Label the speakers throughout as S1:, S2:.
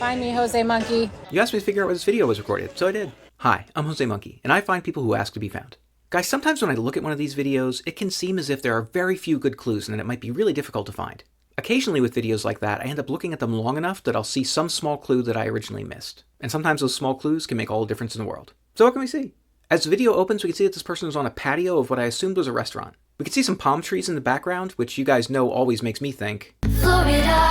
S1: Find me, Jose Monkey.
S2: You asked me to figure out where this video was recorded, so I did. Hi, I'm Jose Monkey, and I find people who ask to be found. Guys, sometimes when I look at one of these videos, it can seem as if there are very few good clues and that it might be really difficult to find. Occasionally with videos like that, I end up looking at them long enough that I'll see some small clue that I originally missed. And sometimes those small clues can make all the difference in the world. So what can we see? As the video opens, we can see that this person is on a patio of what I assumed was a restaurant. We can see some palm trees in the background, which you guys know always makes me think Florida.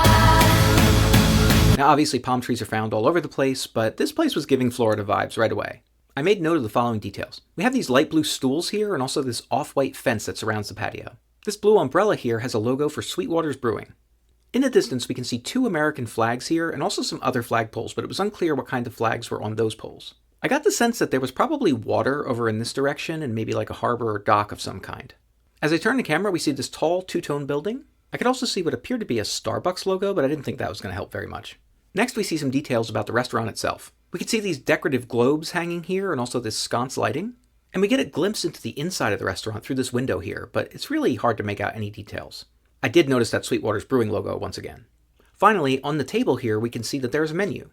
S2: Now obviously palm trees are found all over the place, but this place was giving Florida vibes right away. I made note of the following details. We have these light blue stools here and also this off-white fence that surrounds the patio. This blue umbrella here has a logo for Sweetwater's Brewing. In the distance we can see two American flags here and also some other flagpoles, but it was unclear what kind of flags were on those poles. I got the sense that there was probably water over in this direction and maybe like a harbor or dock of some kind. As I turn the camera we see this tall two-tone building. I could also see what appeared to be a Starbucks logo, but I didn't think that was going to help very much. Next we see some details about the restaurant itself. We can see these decorative globes hanging here and also this sconce lighting. And we get a glimpse into the inside of the restaurant through this window here, but it's really hard to make out any details. I did notice that Sweetwater's Brewing logo once again. Finally, on the table here we can see that there's a menu.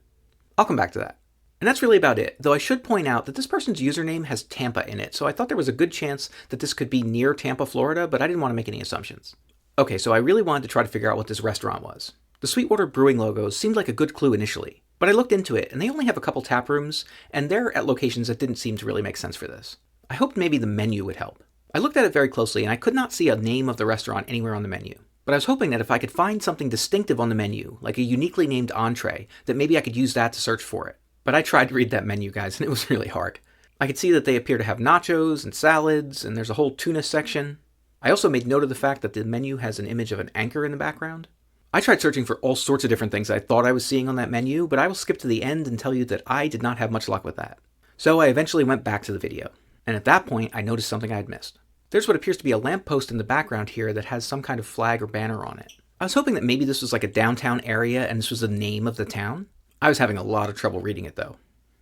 S2: I'll come back to that. And that's really about it, though I should point out that this person's username has Tampa in it, so I thought there was a good chance that this could be near Tampa, Florida, but I didn't want to make any assumptions. Okay, so I really wanted to try to figure out what this restaurant was. The Sweetwater Brewing logo seemed like a good clue initially, but I looked into it and they only have a couple tap rooms, and they're at locations that didn't seem to really make sense for this. I hoped maybe the menu would help. I looked at it very closely and I could not see a name of the restaurant anywhere on the menu. But I was hoping that if I could find something distinctive on the menu, like a uniquely named entree, that maybe I could use that to search for it. But I tried to read that menu, guys, and it was really hard. I could see that they appear to have nachos and salads, and there's a whole tuna section. I also made note of the fact that the menu has an image of an anchor in the background. I tried searching for all sorts of different things I thought I was seeing on that menu, but I will skip to the end and tell you that I did not have much luck with that. So I eventually went back to the video, and at that point I noticed something I had missed. There's what appears to be a lamppost in the background here that has some kind of flag or banner on it. I was hoping that maybe this was like a downtown area and this was the name of the town. I was having a lot of trouble reading it though.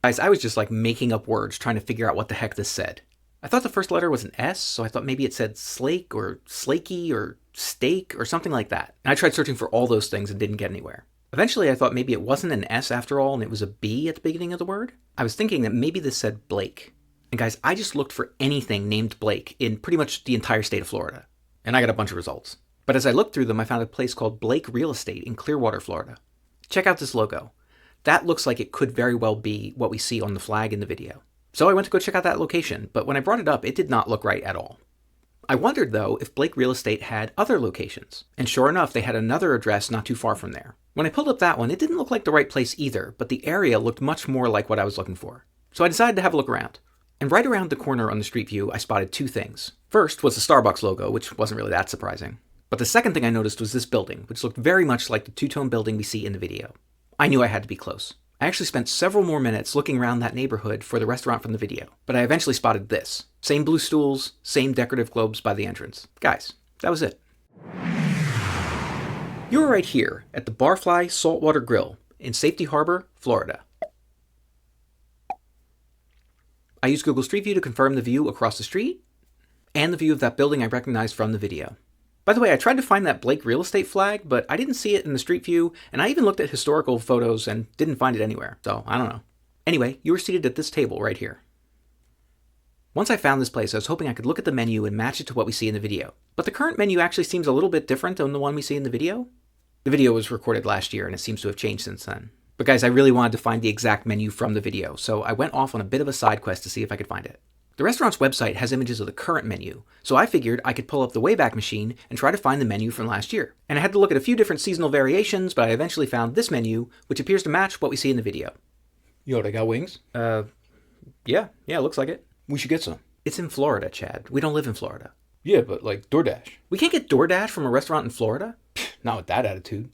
S2: Guys, I was just like making up words trying to figure out what the heck this said. I thought the first letter was an S, so I thought maybe it said Slake or Slakey or Steak or something like that. And I tried searching for all those things and didn't get anywhere. Eventually I thought maybe it wasn't an S after all and it was a B at the beginning of the word. I was thinking that maybe this said Blake. And guys, I just looked for anything named Blake in pretty much the entire state of Florida. And I got a bunch of results. But as I looked through them, I found a place called Blake Real Estate in Clearwater, Florida. Check out this logo. That looks like it could very well be what we see on the flag in the video. So I went to go check out that location, but when I brought it up, it did not look right at all. I wondered, though, if Blake Real Estate had other locations. And sure enough, they had another address not too far from there. When I pulled up that one, it didn't look like the right place either, but the area looked much more like what I was looking for. So I decided to have a look around. And right around the corner on the street view, I spotted two things. First was the Starbucks logo, which wasn't really that surprising. But the second thing I noticed was this building, which looked very much like the two-tone building we see in the video. I knew I had to be close. I actually spent several more minutes looking around that neighborhood for the restaurant from the video, but I eventually spotted this. Same blue stools, same decorative globes by the entrance. Guys, that was it. You're right here at the Barfly Saltwater Grill in Safety Harbor, Florida. I used Google Street View to confirm the view across the street and the view of that building I recognized from the video. By the way, I tried to find that Blake Real Estate flag, but I didn't see it in the street view, and I even looked at historical photos and didn't find it anywhere, so I don't know. Anyway, you were seated at this table right here. Once I found this place, I was hoping I could look at the menu and match it to what we see in the video. But the current menu actually seems a little bit different than the one we see in the video. The video was recorded last year, and it seems to have changed since then. But guys, I really wanted to find the exact menu from the video, so I went off on a bit of a side quest to see if I could find it. The restaurant's website has images of the current menu, so I figured I could pull up the Wayback Machine and try to find the menu from last year. And I had to look at a few different seasonal variations, but I eventually found this menu, which appears to match what we see in the video. Yo, they got wings? Yeah, looks like it. We should get some. It's in Florida, Chad. We don't live in Florida. Yeah, but like DoorDash. We can't get DoorDash from a restaurant in Florida? Not with that attitude.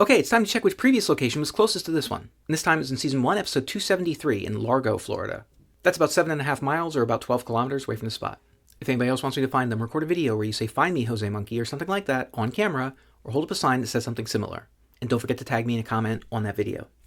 S2: Okay, it's time to check which previous location was closest to this one. And this time is in Season 1, Episode 273 in Largo, Florida. That's about 7.5 miles or about 12 kilometers away from the spot. If anybody else wants me to find them, record a video where you say "Find me, Jose Monkey" or something like that on camera, or hold up a sign that says something similar. And don't forget to tag me in a comment on that video.